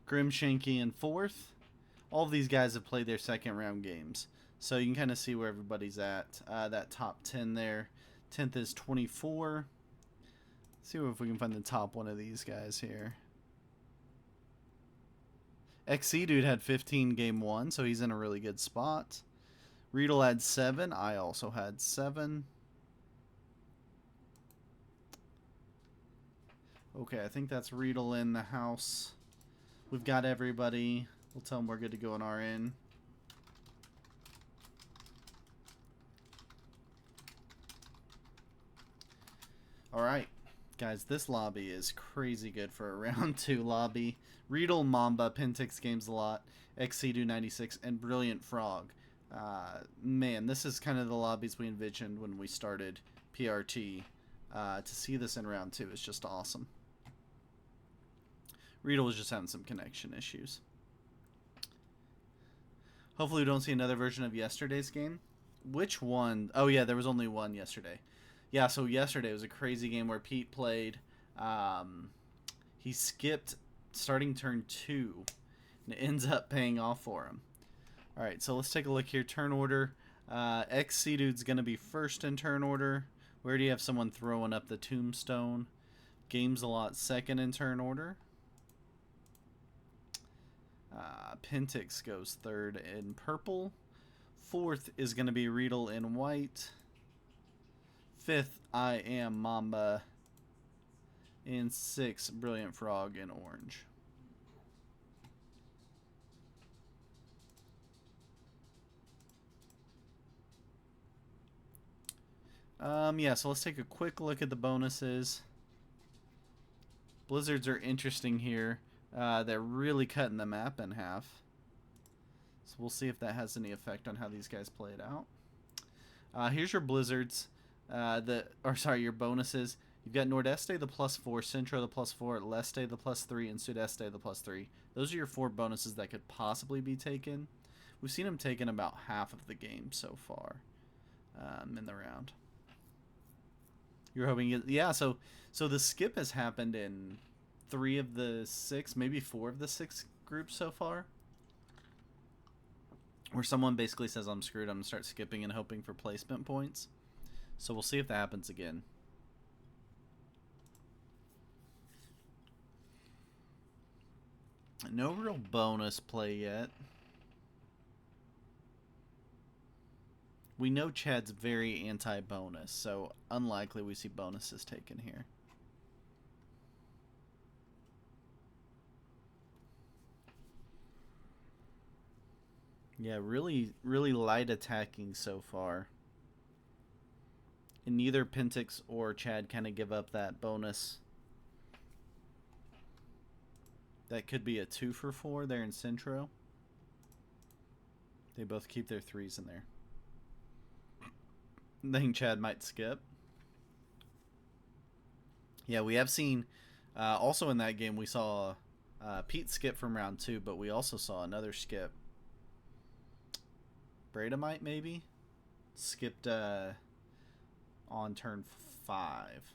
Grimshanky in 4th. All of these guys have played their second round games. So you can kind of see where everybody's at. That top 10 there. 10th is 24. Let's see if we can find the top one of these guys here. XC Dude had 15 game 1, so he's in a really good spot. Riedel had 7. I also had 7. Okay, I think that's Riedel in the house. We've got everybody. We'll tell them we're good to go on our end. Alright, guys, this lobby is crazy good for a round 2 lobby. Riedel, Mamba, Pentix Games a lot, XCDU 96, and Brilliant Frog. Man, this is kind of the lobbies we envisioned when we started PRT. To see this in round 2 is just awesome. Riedel was just having some connection issues. Hopefully we don't see another version of yesterday's game. Which one? Oh yeah, there was only one yesterday. Yeah, so yesterday was a crazy game where Pete played. He skipped starting turn 2, and it ends up paying off for him. Alright, so let's take a look here. Turn order. XC Dude's going to be first in turn order. We already have someone throwing up the tombstone. Games a lot second in turn order. Pentix goes third in purple. 4th is going to be Riedel in white. 5th, I am Mamba. And 6th, Brilliant Frog in orange. Yeah, so let's take a quick look at the bonuses. Blizzards are interesting here. They're really cutting the map in half. So we'll see if that has any effect on how these guys play it out. Here's your blizzards. Your bonuses. You've got Nordeste the +4, Centro the +4, Leste the +3, and Sudeste the +3. Those are your 4 bonuses that could possibly be taken. We've seen them taken about half of the game so far in the round. You're hoping, yeah. So the skip has happened in 3 of the 6, maybe 4 of the 6 groups so far, where someone basically says, I'm screwed, I'm going to start skipping and hoping for placement points. So we'll see if that happens again. No real bonus play yet. We know Chad's very anti-bonus, so unlikely we see bonuses taken here. Yeah, really light attacking so far. And neither Pentix or Chad kind of give up that bonus. That could be a 2 for 4 there in Centro. They both keep their 3s in there. I think Chad might skip. Yeah, we have seen, also in that game we saw Pete skip from round 2, but we also saw another skip. Bradamite maybe? Skipped on turn 5.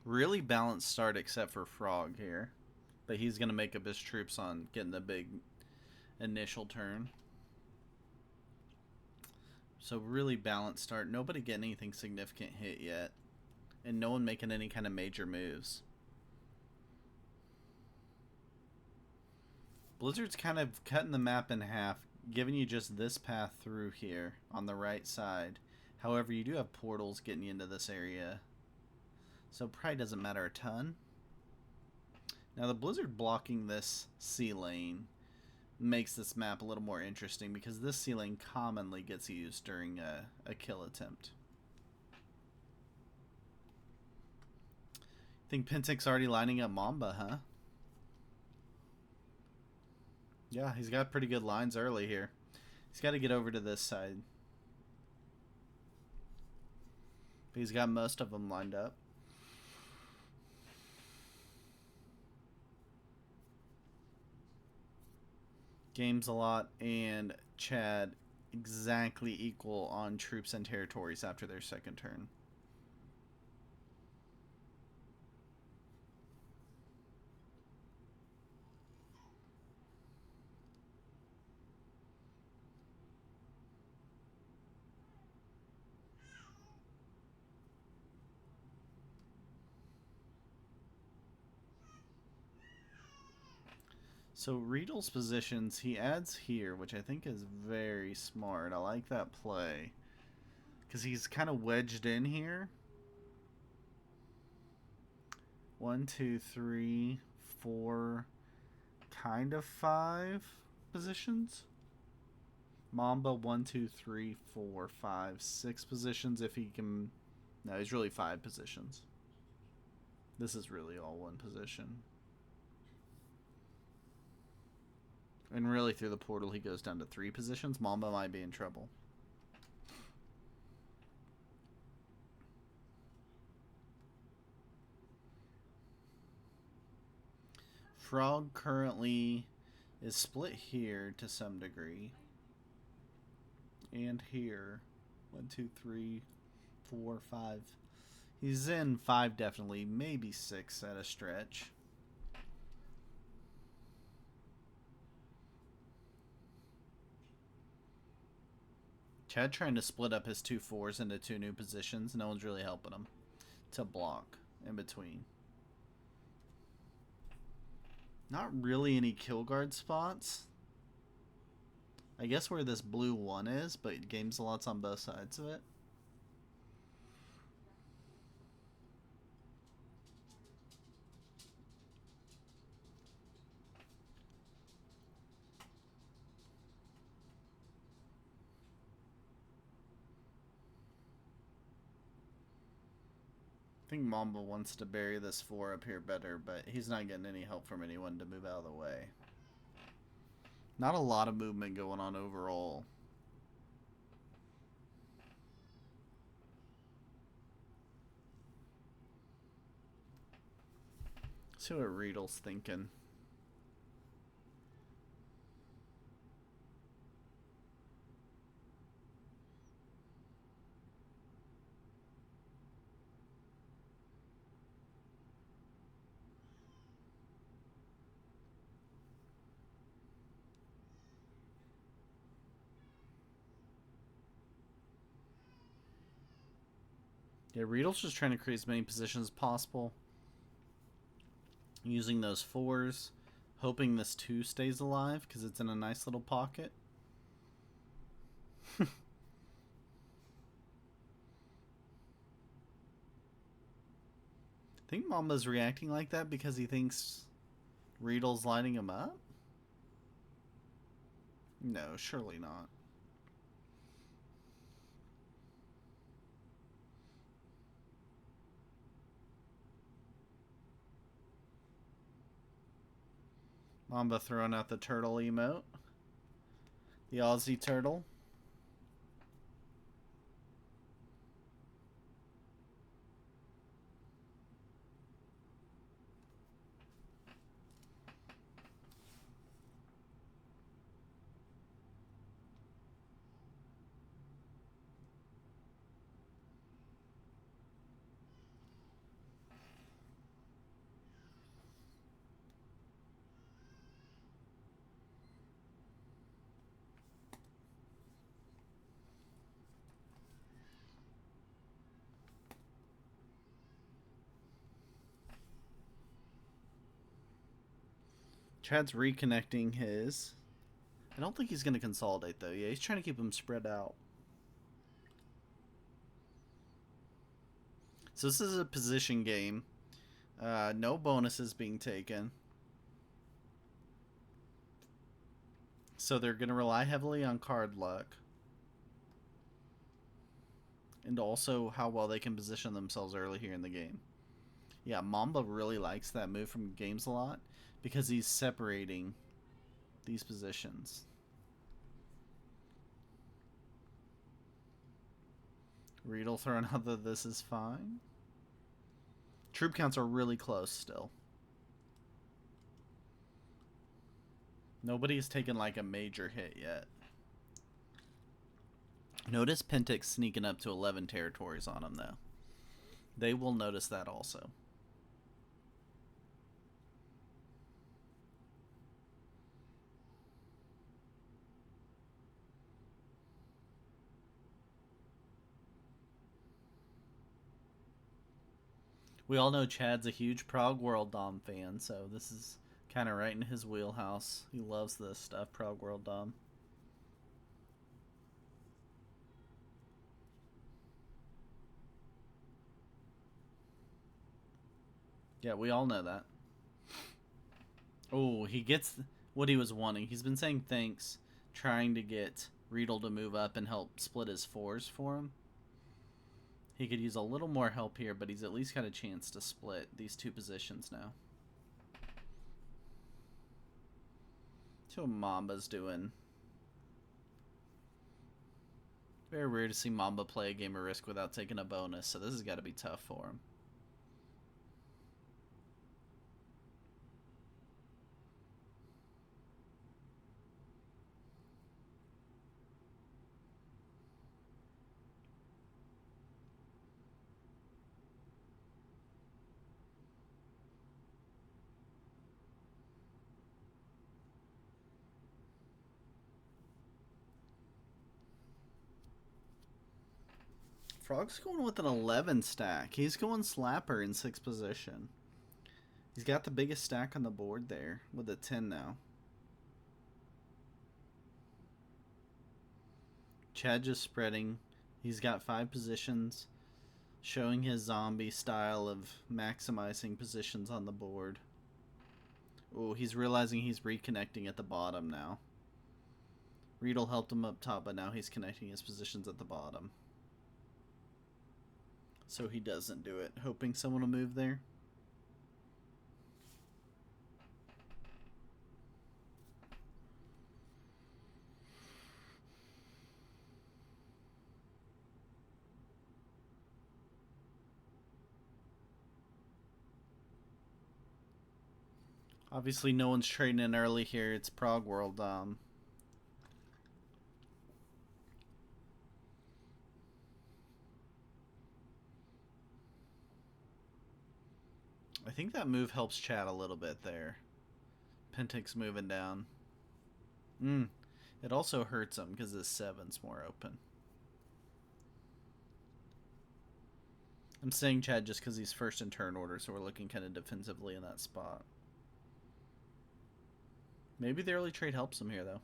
Really balanced start except for Frog here. But he's going to make up his troops on getting the big initial turn. So really balanced start. Nobody getting anything significant hit yet. And no one making any kind of major moves. Blizzard's kind of cutting the map in half, giving you just this path through here on the right side. However, you do have portals getting you into this area. So probably doesn't matter a ton. Now the Blizzard blocking this C lane makes this map a little more interesting because this C lane commonly gets used during a kill attempt. I think Pentix already lining up Mamba, huh? Yeah, he's got pretty good lines early here. He's got to get over to this side. But he's got most of them lined up. Games a lot and Chad exactly equal on troops and territories after their second turn. So Riedel's positions he adds here, which I think is very smart. I like that play. Because he's kind of wedged in here. 1, 2, 3, 4, kind of 5 positions. Mamba 1, 2, 3, 4, 5, 6 positions if he can. No, he's really 5 positions. This is really all one position. And really, through the portal, he goes down to 3 positions. Mamba might be in trouble. Frog currently is split here to some degree. And here. 1, 2, 3, 4, 5. He's in 5 definitely. Maybe 6 at a stretch. Chad trying to split up his 2 4s into 2 new positions. No one's really helping him to block in between. Not really any kill guard spots. I guess where this blue 1 is, but games a lot's on both sides of it. I think Mamba wants to bury this 4 up here better, but he's not getting any help from anyone to move out of the way. Not a lot of movement going on overall. See what Riedel's thinking. Yeah, Riedel's just trying to create as many positions as possible. Using those 4s. Hoping this 2 stays alive because it's in a nice little pocket. I think Mamba's reacting like that because he thinks Riedel's lining him up? No, surely not. Mamba throwing out the turtle emote. The Aussie turtle. Chad's reconnecting his. I don't think he's going to consolidate, though. Yeah, he's trying to keep them spread out. So this is a position game. No bonuses being taken. So they're going to rely heavily on card luck. And also how well they can position themselves early here in the game. Yeah, Mamba really likes that move from games a lot because he's separating these positions. Riedel throwing out that this is fine. Troop counts are really close still. Nobody's taken like a major hit yet. Notice Pentix sneaking up to 11 territories on them, though. They will notice that also. We all know Chad's a huge Prague World Dom fan, so this is kind of right in his wheelhouse. He loves this stuff, Prague World Dom. Yeah, we all know that. Oh, he gets what he was wanting. He's been saying thanks, trying to get Riedel to move up and help split his fours for him. He could use a little more help here, but he's at least got a chance to split these two positions now. See what Mamba's doing. Very rare to see Mamba play a game of Risk without taking a bonus, so this has got to be tough for him. Frog's going with an 11 stack. He's going Slapper in 6th position. He's got the biggest stack on the board there with a 10 now. Chad just spreading. He's got 5 positions, showing his zombie style of maximizing positions on the board. Oh, he's realizing he's reconnecting at the bottom now. Riedel helped him up top, but now he's connecting his positions at the bottom. So he doesn't do it, hoping someone will move there. Obviously, no one's trading in early here. It's Prague World. I think that move helps Chad a little bit there. Pentix moving down. It also hurts him because his 7's more open. I'm saying Chad just because he's first in turn order, so we're looking kind of defensively in that spot. Maybe the early trade helps him here, though.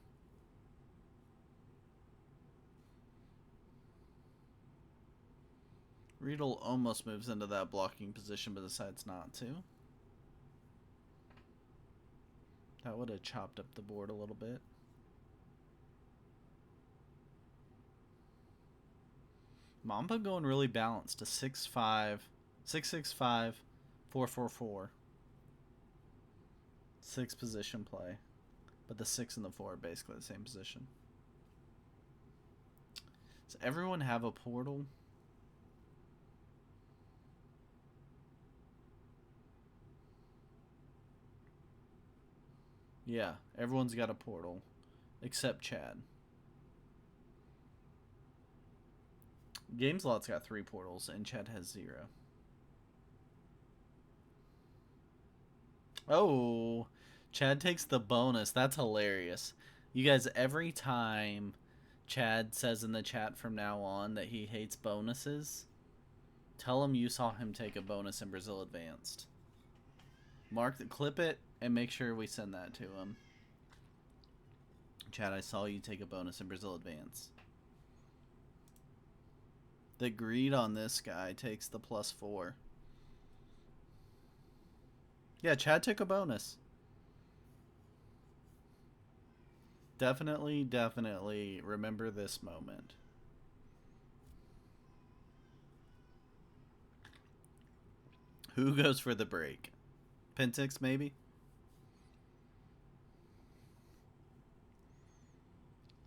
Riedel almost moves into that blocking position, but decides not to. That would have chopped up the board a little bit. Mamba going really balanced to 6-5, 6-6-5, 4-4-4. 6 position play. But the 6 and the 4 are basically the same position. Does everyone have a portal? Yeah, everyone's got a portal. Except Chad. GameSlot's got 3 portals, and Chad has 0. Oh, Chad takes the bonus. That's hilarious. You guys, every time Chad says in the chat from now on that he hates bonuses, tell him you saw him take a bonus in Brazil Advanced. Clip it, and make sure we send that to him. Chad, I saw you take a bonus in Brazil Advance. The greed on this guy takes the +4. Yeah, Chad took a bonus. Definitely remember this moment. Who goes for the break? Pentix, maybe?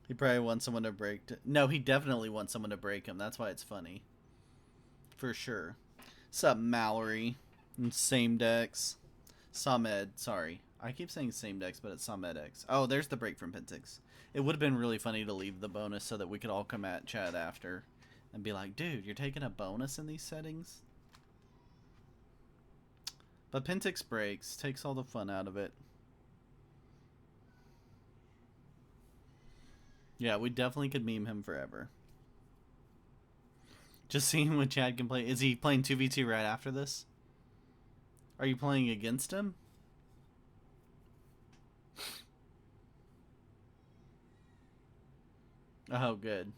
He probably wants someone to break. No, he definitely wants someone to break him. That's why it's funny. For sure. Sup, Mallory? Same decks. Samed, sorry. I keep saying same decks, but it's Somedix. Oh, there's the break from Pentix. It would have been really funny to leave the bonus so that we could all come at Chad after and be like, dude, you're taking a bonus in these settings? But Pentix breaks, takes all the fun out of it. Yeah, we definitely could meme him forever. Just seeing what Chad can play. Is he playing 2v2 right after this? Are you playing against him? Oh, good.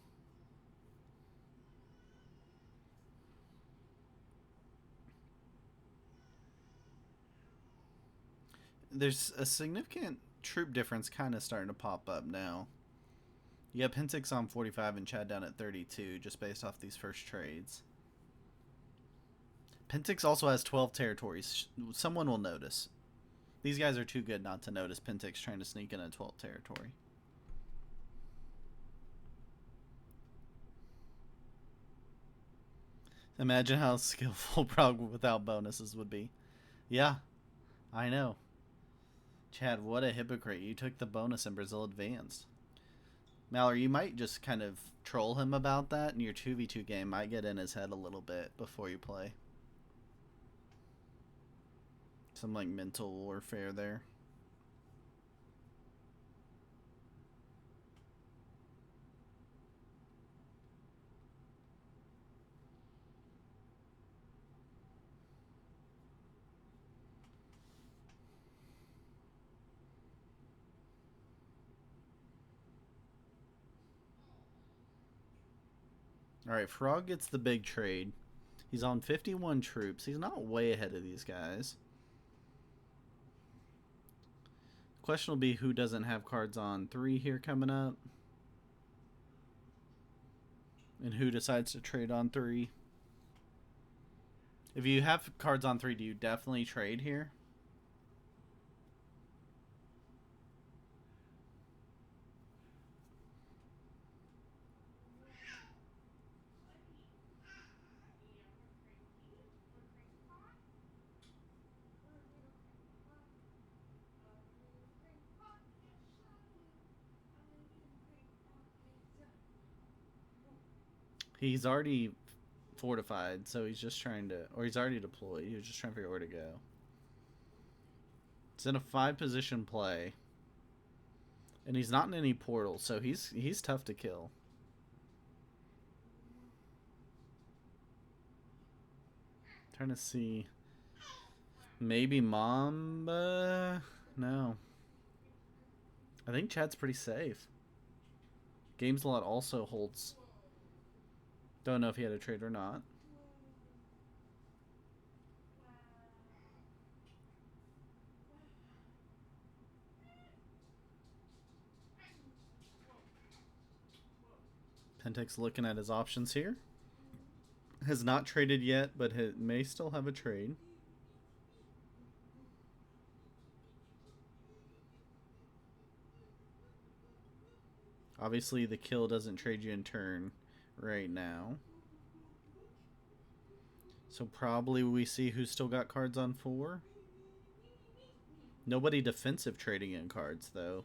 There's a significant troop difference kind of starting to pop up now. You got Pentix on 45 and Chad down at 32 just based off these first trades. Pentix also has 12 territories. Someone will notice. These guys are too good not to notice Pentix trying to sneak in a 12th territory. Imagine how skillful Prague without bonuses would be. Yeah, I know. Chad, what a hypocrite. You took the bonus and Brazil advanced. Mallory, you might just kind of troll him about that, and your 2v2 game might get in his head a little bit before you play. Some, like, mental warfare there. Alright, Frog gets the big trade. He's on 51 troops. He's not way ahead of these guys. Question will be who doesn't have cards on 3 here coming up. And who decides to trade on 3. If you have cards on 3, do you definitely trade here? He's already fortified, so he's just trying to... Or he's already deployed. He was just trying to figure out where to go. It's in a 5-position play. And he's not in any portals, so he's tough to kill. Trying to see... Maybe Mamba? No. I think Chad's pretty safe. Games Lot also holds... Don't know if he had a trade or not. Pentix looking at his options here. Has not traded yet, but may still have a trade. Obviously, the kill doesn't trade you in turn right now. So probably we see who's still got cards on 4. Nobody defensive trading in cards, though.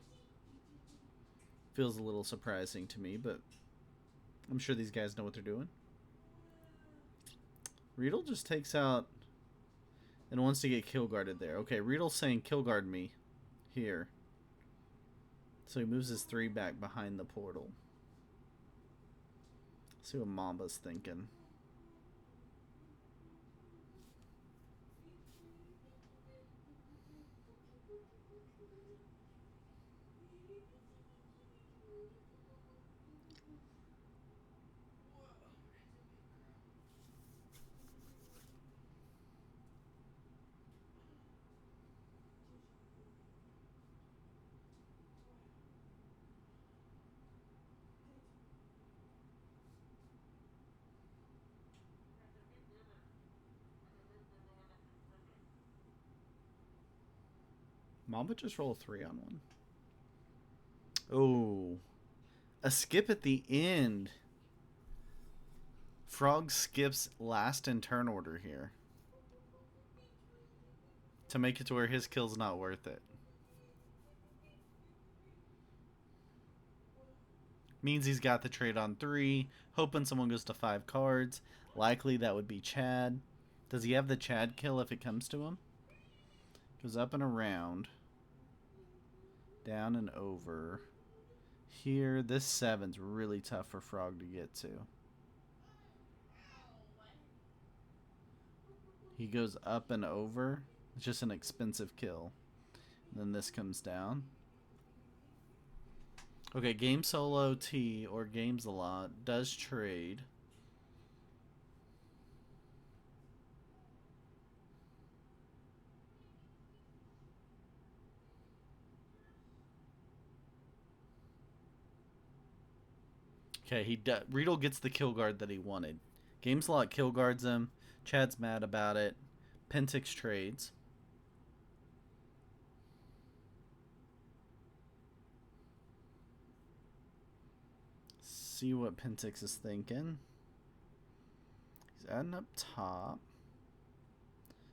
Feels a little surprising to me, but I'm sure these guys know what they're doing. Riedel just takes out and wants to get kill guarded there. Okay, Riedel's saying kill guard me here. So he moves his 3 back behind the portal. Let's see what Mamba's thinking. Mamba just roll a 3 on 1. Oh. A skip at the end. Frog skips last in turn order here. To make it to where his kill's not worth it. Means he's got the trade on 3. Hoping someone goes to 5 cards. Likely that would be Chad. Does he have the Chad kill if it comes to him? Goes up and around. Down and over. Here, this 7's really tough for Frog to get to. He goes up and over. It's just an expensive kill. And then this comes down. Okay, Game Solo T or Games a Lot does trade. Okay, Riedel gets the kill guard that he wanted. Games a Lot kill guards him. Chad's mad about it. Pentix trades. See what Pentix is thinking. He's adding up top.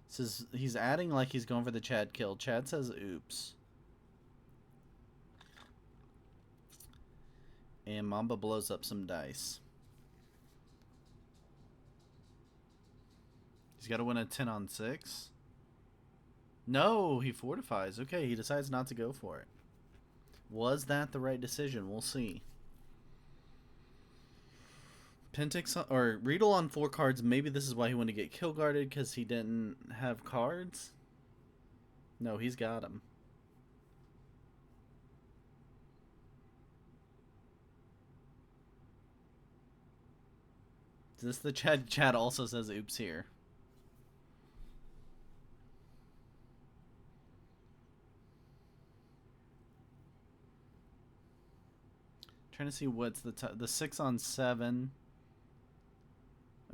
Says he's adding like he's going for the Chad kill. Chad says oops. And Mamba blows up some dice. He's got to win a 10 on 6. No, he fortifies. Okay, he decides not to go for it. Was that the right decision? We'll see. Pentix or Riedel on 4 cards. Maybe this is why he wanted to get kill guarded because he didn't have cards. No, he's got them. Is this the Chad? Chad also says oops here. Trying to see what's the 6 on 7.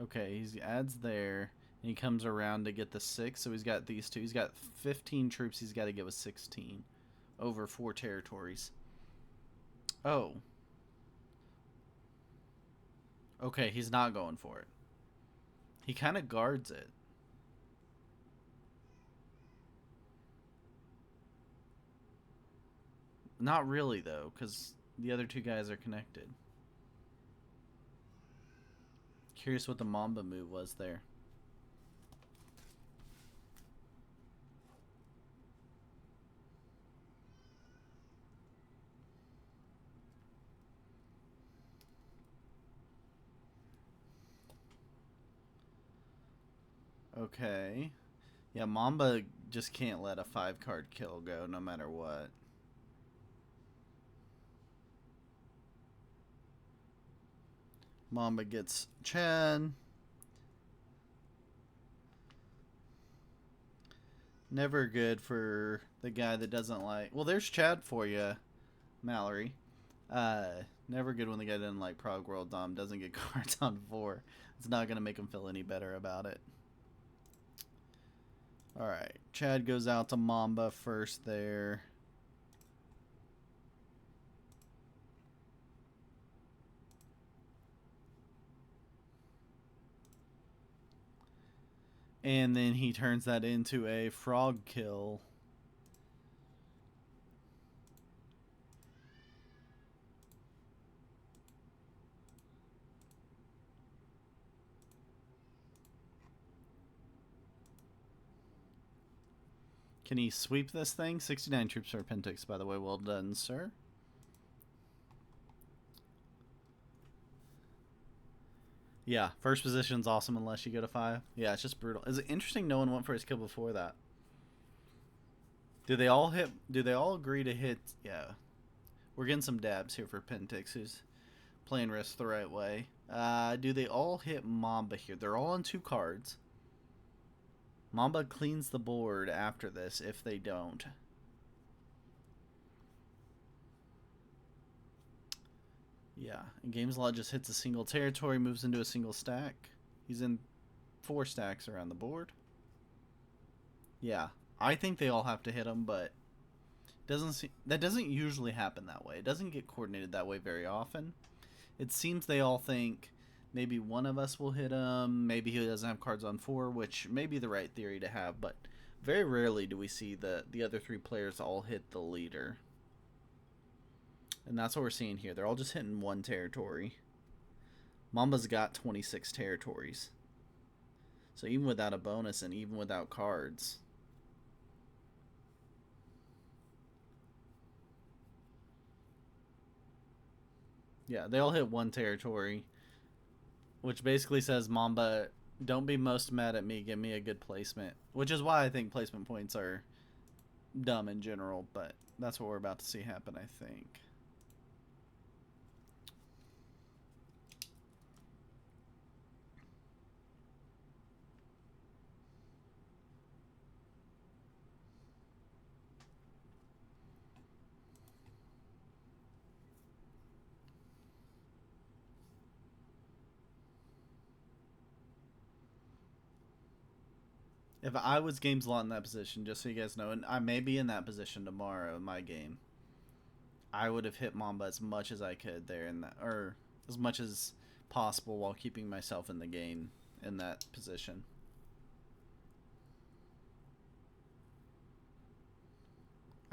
Okay, he adds there, and he comes around to get the 6, so he's got these 2. He's got 15 troops he's got to get with 16 over 4 territories. Oh. Okay, he's not going for it. He kind of guards it. Not really, though, because the other 2 guys are connected. Curious what the Mamba move was there. Okay. Yeah, Mamba just can't let a 5-card kill go no matter what. Mamba gets Chad. Never good for the guy that doesn't like... Well, there's Chad for you, Mallory. Never good when the guy doesn't like Prague World Dom, doesn't get cards on 4. It's not going to make him feel any better about it. Alright, Chad goes out to Mamba first there. And then he turns that into a frog kill. Can he sweep this thing? 69 troops for Pentix, by the way. Well done, sir. Yeah, first position's awesome unless you go to 5. Yeah, it's just brutal. Is it interesting no one went for his kill before that? Do they all hit? Do they all agree to hit? Yeah. We're getting some dabs here for Pentix, who's playing risk the right way. Do they all hit Mamba here? They're all on 2 cards. Mamba cleans the board after this if they don't. Yeah, and Games Lot just hits a single territory, moves into a single stack. He's in 4 stacks around the board. Yeah, I think they all have to hit him, but that doesn't usually happen that way. It doesn't get coordinated that way very often. It seems they all think maybe one of us will hit him, maybe he doesn't have cards on 4, which may be the right theory to have, but very rarely do we see the other 3 players all hit the leader. And that's what we're seeing here. They're all just hitting one territory. Mamba's got 26 territories. So even without a bonus and even without cards. Yeah, they all hit one territory. Which basically says, Mamba, don't be most mad at me. Give me a good placement. Which is why I think placement points are dumb in general. But that's what we're about to see happen, I think. If I was Games Lot in that position, just so you guys know, and I may be in that position tomorrow in my game, I would have hit Mamba as much as I could there in that, or as much as possible while keeping myself in the game in that position.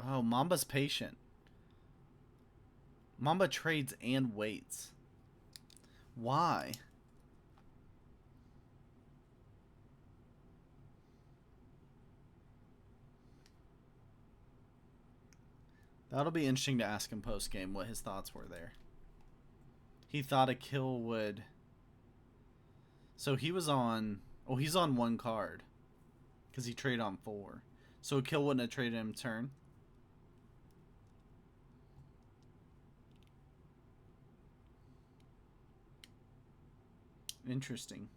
Oh, Mamba's patient. Mamba trades and waits. Why? That'll be interesting to ask him post game what his thoughts were there. He thought a kill would. So he was on. Oh, he's on one card. Because he traded on 4. So a kill wouldn't have traded him turn. Interesting.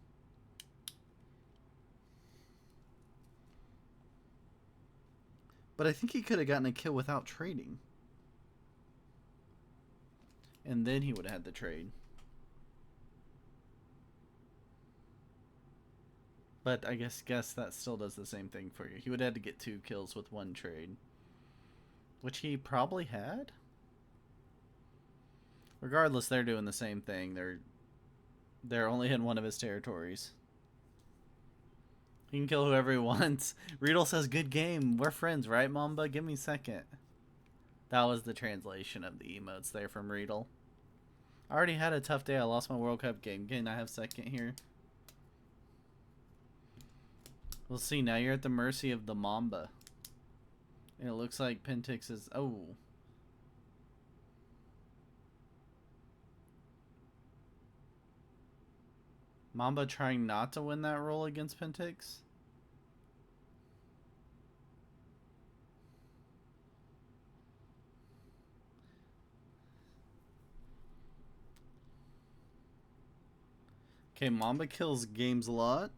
But I think he could have gotten a kill without trading. And then he would have had the trade. But I guess that still does the same thing for you. He would have had to get 2 kills with 1 trade. Which he probably had? Regardless, they're doing the same thing. They're only in one of his territories. He can kill whoever he wants. Riedel says, good game. We're friends, right, Mamba? Give me a second. That was the translation of the emotes there from Riedel. I already had a tough day. I lost my World Cup game. Can I have second here? We'll see. Now you're at the mercy of the Mamba. And it looks like Pentix is... Oh. Mamba trying not to win that roll against Pentix? Okay, Mamba kills Games a lot.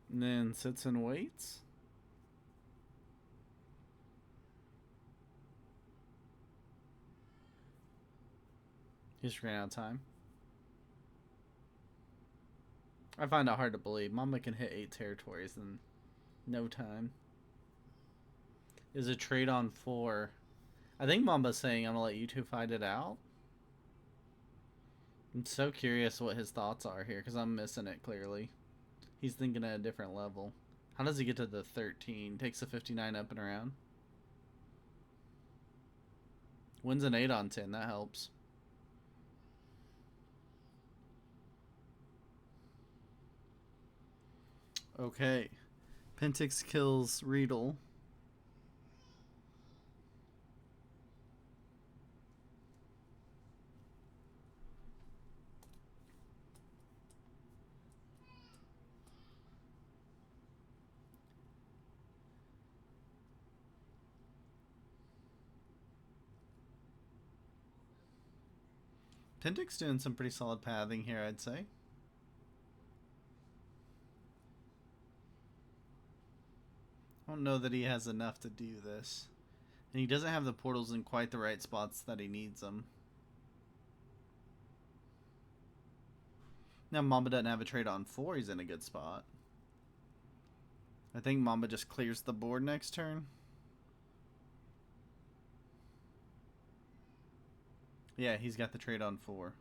And then sits and waits. He just ran out of time. I find it hard to believe. Mamba can hit 8 territories in no time. Is a trade on 4. I think Mamba's saying, I'm going to let you two fight it out. I'm so curious what his thoughts are here, because I'm missing it clearly. He's thinking at a different level. How does he get to the 13? Takes a 59 up and around. Wins an 8 on 10. That helps. Okay. Pentix kills Riedel. Pentix doing some pretty solid pathing here, I'd say. I don't know that he has enough to do this. And he doesn't have the portals in quite the right spots that he needs them. Now Mamba doesn't have a trade on 4. He's in a good spot. I think Mamba just clears the board next turn. Yeah, he's got the trade on 4.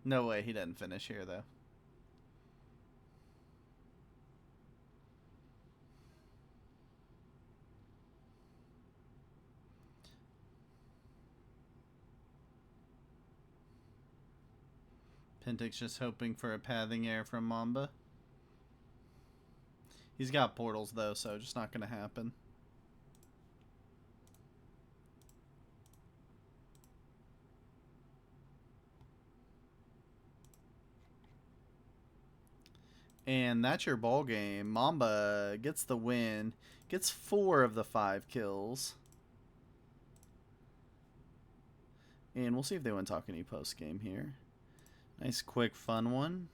No way he doesn't finish here, though. Pentic's just hoping for a pathing air from Mamba. He's got portals, though, so just not going to happen. And that's your ball game. Mamba gets the win. Gets 4 of the 5 kills. And we'll see if they want to talk any post game here. Nice, quick, fun one.